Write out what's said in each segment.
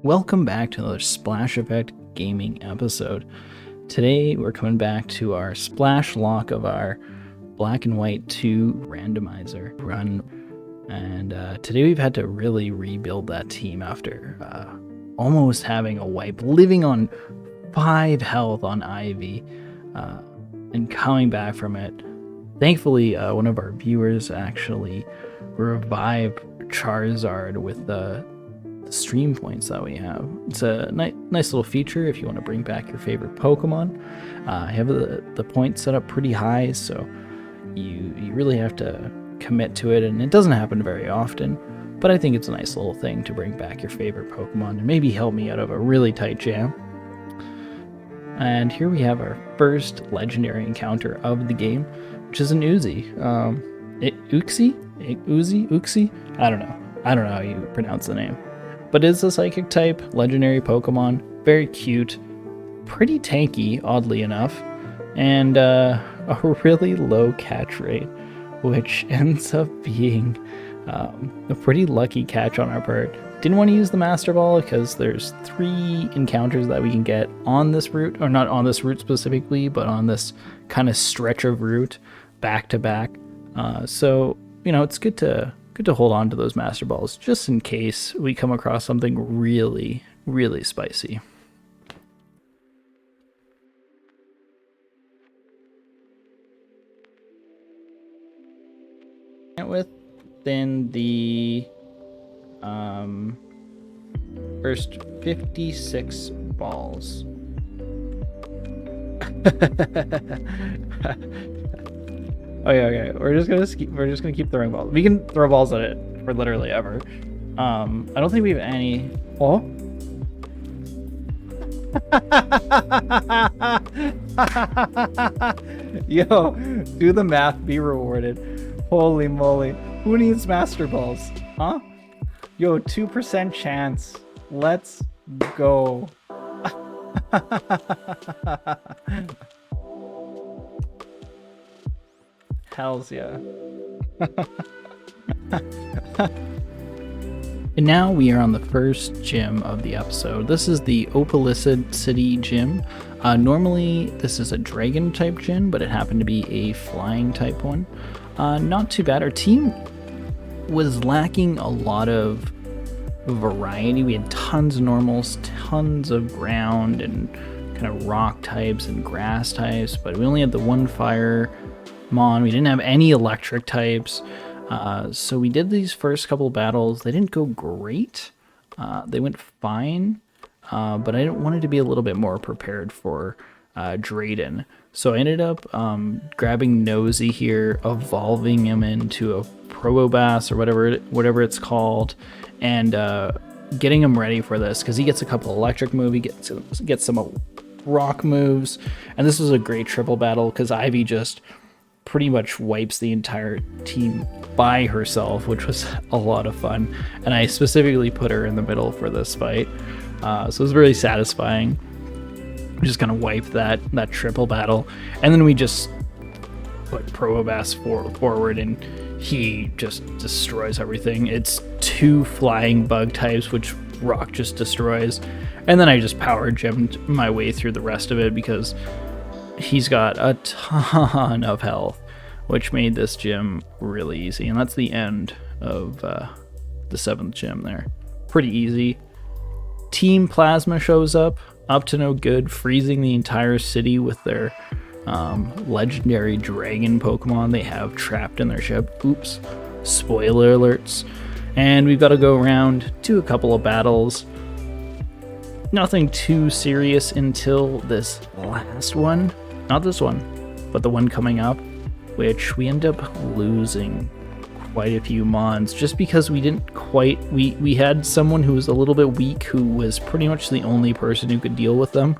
Welcome back to another Splash Effect gaming episode. Today we're coming back to our Splashlocke of our Black and White 2 randomizer run. And today we've had to really rebuild that team after almost having a wipe, living on 5 health on Ivy and coming back from it. Thankfully, one of our viewers actually revived Charizard with the stream points that we have. It's a nice little feature if you want to bring back your favorite Pokemon. I have the points set up pretty high, so you really have to commit to it, and it doesn't happen very often, but I think it's a nice little thing to bring back your favorite Pokemon and maybe help me out of a really tight jam. And here we have our first legendary encounter of the game, which is an Uzi. Uzi? I don't know how you pronounce the name. But it's a psychic type, legendary Pokemon, very cute, pretty tanky, oddly enough, and a really low catch rate, which ends up being a pretty lucky catch on our part. Didn't want to use the Master Ball because there's 3 encounters that we can get on this route, or not on this route specifically, but on this kind of stretch of route back to back. So, you know, it's good to hold on to those Master Balls just in case we come across something really, really spicy. Within the first 56 balls. Okay. We're just gonna keep throwing balls. We can throw balls at it for literally ever. I don't think we have any. Oh. Yo, do the math, be rewarded. Holy moly. Who needs Master Balls? Huh? Yo, 2% chance. Let's go. Hells yeah. And now we are on the first gym of the episode. This is the Opalissa City gym. Normally this is a dragon type gym, but it happened to be a flying type one. Not too bad. Our team was lacking a lot of variety. We had tons of normals, tons of ground and kind of rock types and grass types, but we only had the one fire Mon. We didn't have any electric types. So we did these first couple battles. They didn't go great. They went fine, but I wanted to be a little bit more prepared for Drayden. So I ended up grabbing Nosy here, evolving him into a Probobass or whatever it's called, and getting him ready for this because he gets a couple electric moves, he gets some rock moves, and this was a great triple battle because Ivy just pretty much wipes the entire team by herself, which was a lot of fun, and I specifically put her in the middle for this fight, so it was really satisfying. We just kind of wiped that triple battle, and then we just put Probobass forward, and he just destroys everything. It's 2 flying bug types, which rock just destroys, and then I just power gemmed my way through the rest of it because he's got a ton of health, which made this gym really easy. And that's the end of the 7th gym there. Pretty easy. Team Plasma shows up to no good, freezing the entire city with their legendary dragon Pokemon they have trapped in their ship. Oops. Spoiler alerts. And we've got to go around, do a couple of battles. Nothing too serious until this last one. Not this one, but the one coming up, which we end up losing quite a few Mons just because we didn't quite, we had someone who was a little bit weak who was pretty much the only person who could deal with them.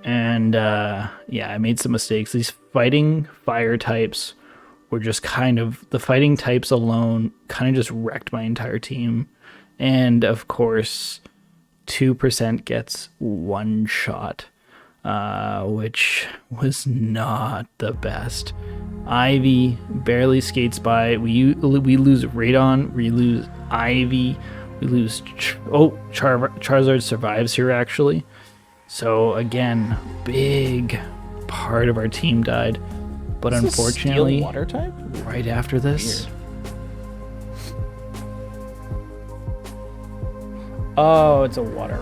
And yeah, I made some mistakes. These fighting fire types were just kind of, the fighting types alone kind of just wrecked my entire team. And of course, 2% gets one shot. Which was not the best. Ivy barely skates by. We lose Radon, we lose Ivy, We lose... Charizard survives here, actually. So, again, big part of our team died. But unfortunately, steel water type? Right after this... Weird. Oh, it's a water.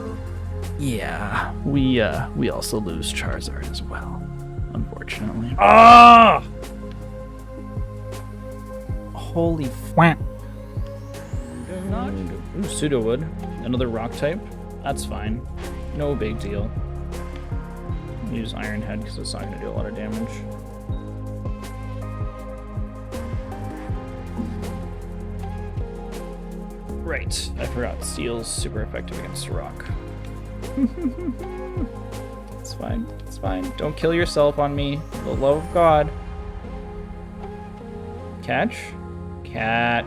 Yeah, we also lose Charizard as well, unfortunately. Ah! Holy fwamp. Ooh, Pseudo-Wood. Another rock type. That's fine. No big deal. Use Iron Head because it's not going to do a lot of damage. Right. I forgot. Steel's super effective against rock. It's fine. It's fine. Don't kill yourself on me. For the love of God. Catch. Catch.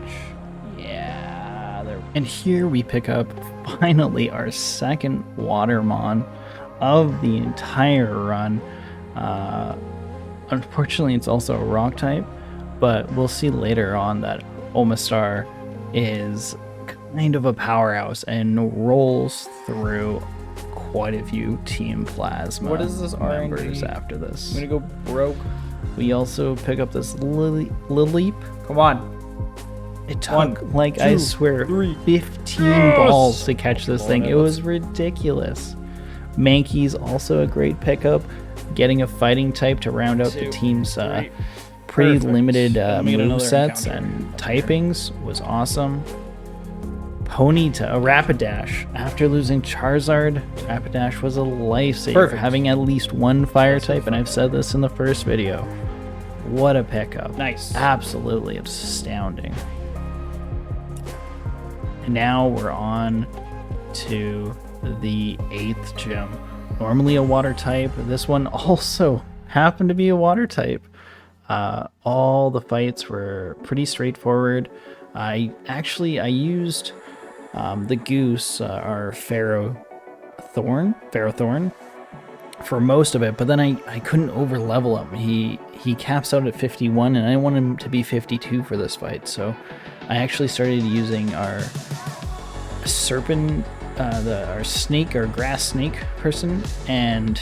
Yeah. There. And here we pick up finally our second Watermon of the entire run. Unfortunately, it's also a rock type, but we'll see later on that Omastar is kind of a powerhouse and rolls through quite a few Team Plasma What is this members RNG? after this. I'm gonna go broke. We also pick up this Lilleep. Come on. It took, One, like, I two, swear, 3. 15 Yes! balls to catch this thing. man, It was ridiculous. Mankey's also a great pickup. Getting a fighting type to round out the 2, team's 3. pretty Perfect. limited Let me get another movesets encounter. and typings was awesome. Ponyta, a Rapidash. After losing Charizard, Rapidash was a lifesaver. Perfect. Having at least one fire type, and I've said this in the first video. What a pickup. Nice. Absolutely astounding. And now we're on to the 8th gym. Normally a water type. This one also happened to be a water type. All the fights were pretty straightforward. I used the Goose, our Ferrothorn, for most of it, but then I couldn't overlevel him. He caps out at 51, and I want him to be 52 for this fight, so I actually started using our Serpent, our snake, our grass snake person, and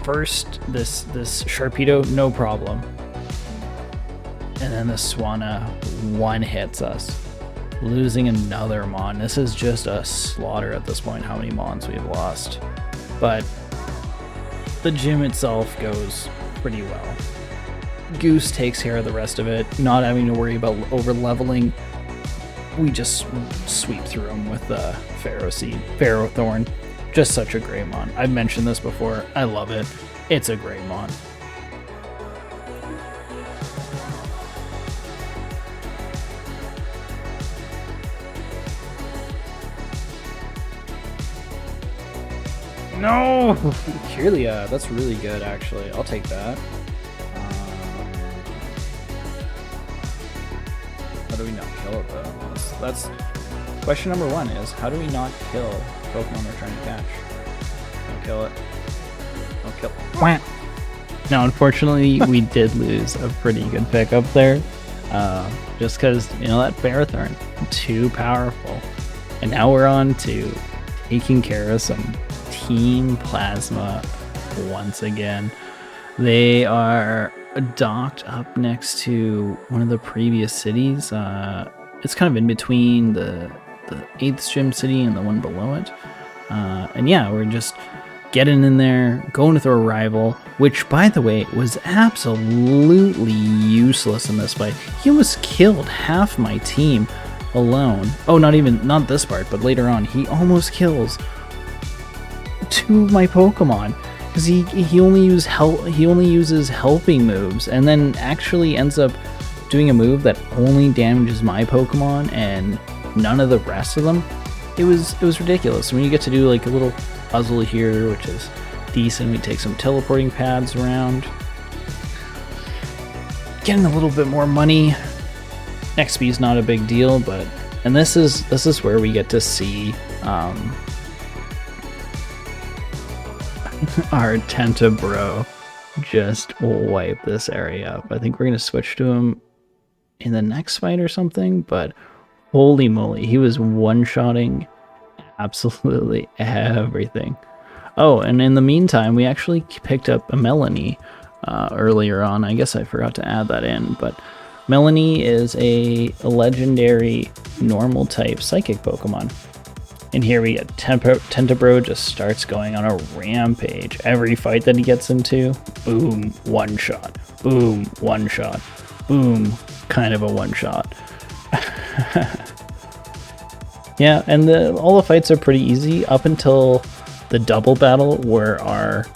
first this Sharpedo, no problem. And then the Swanna one hits us, losing another Mon. This is just a slaughter at this point, how many Mons we've lost. But the gym itself goes pretty well. Goose takes care of the rest of it, not having to worry about over leveling. We just sweep through them with the Ferrothorn. Just such a great Mon. I've mentioned this before. I love it. It's a great Mon. No! Kirlia, that's really good, actually. I'll take that. How do we not kill it, though? That's question number 1 is, how do we not kill Pokemon we're trying to catch? Don't kill it. Don't kill it. Now, unfortunately, we did lose a pretty good pickup there. Just because, that Ferrothorn, too powerful. And now we're on to taking care of some Team Plasma once again. They are docked up next to one of the previous cities. It's kind of in between the 8th gym city and the one below it. And yeah, we're just getting in there, going with our rival, which, by the way, was absolutely useless in this fight. He almost killed half my team alone. Oh, not this part, but later on, he almost kills 2 of my Pokemon because he only uses helping moves, and then actually ends up doing a move that only damages my Pokemon and none of the rest of them. It was ridiculous. When you get to do like a little puzzle here, which is decent, we take some teleporting pads around, getting a little bit more money. XP is not a big deal, and this is where we get to see our Tentabro just wipe this area up. I think we're going to switch to him in the next fight or something, but Holy moly, he was one-shotting absolutely everything. Oh, and in the meantime, we actually picked up a Melanie earlier on. I guess I forgot to add that in, but Melanie is a legendary normal type psychic Pokemon. And here we get Tentabro just starts going on a rampage. Every fight that he gets into, boom, one shot, boom, one shot, boom, kind of a one shot. Yeah, and all the fights are pretty easy up until the double battle where our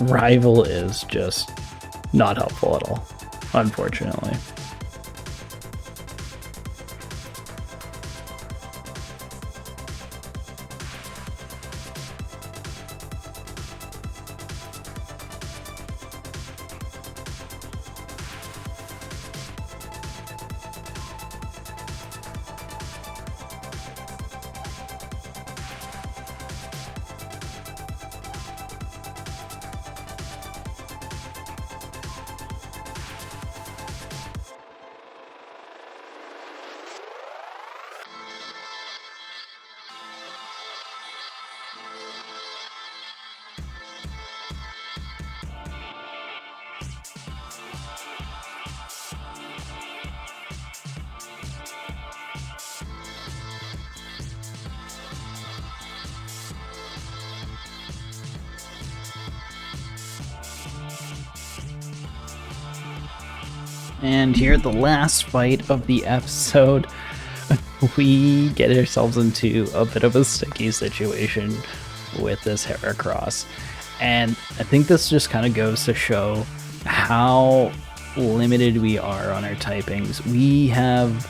rival is just not helpful at all, unfortunately. And here at the last fight of the episode, we get ourselves into a bit of a sticky situation with this Heracross. And I think this just kind of goes to show how limited we are on our typings. We have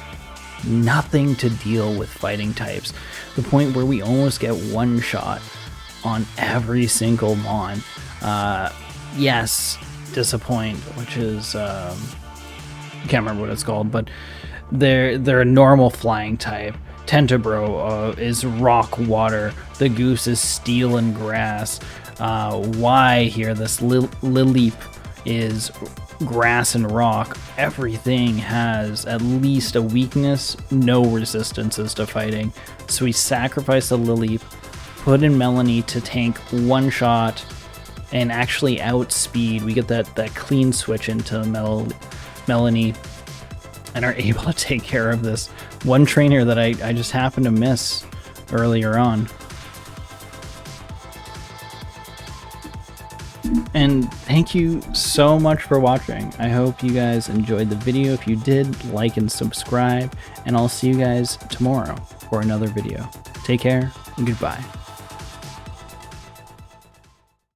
nothing to deal with fighting types. The point where we almost get one shot on every single Mon. Yes, Disappoint, which is... can't remember what it's called, but they're a normal flying type. Tentabro is rock water. The Goose is steel and grass. Y here, this Lileep is grass and rock. Everything has at least a weakness, no resistances to fighting. So we sacrifice the Lileep, put in Melanie to tank one shot, and actually outspeed. We get that clean switch into Melanie, and are able to take care of this one trainer that I just happened to miss earlier on. And thank you so much for watching. I hope you guys enjoyed the video. If you did, like and subscribe, and I'll see you guys tomorrow for another video. Take care and goodbye.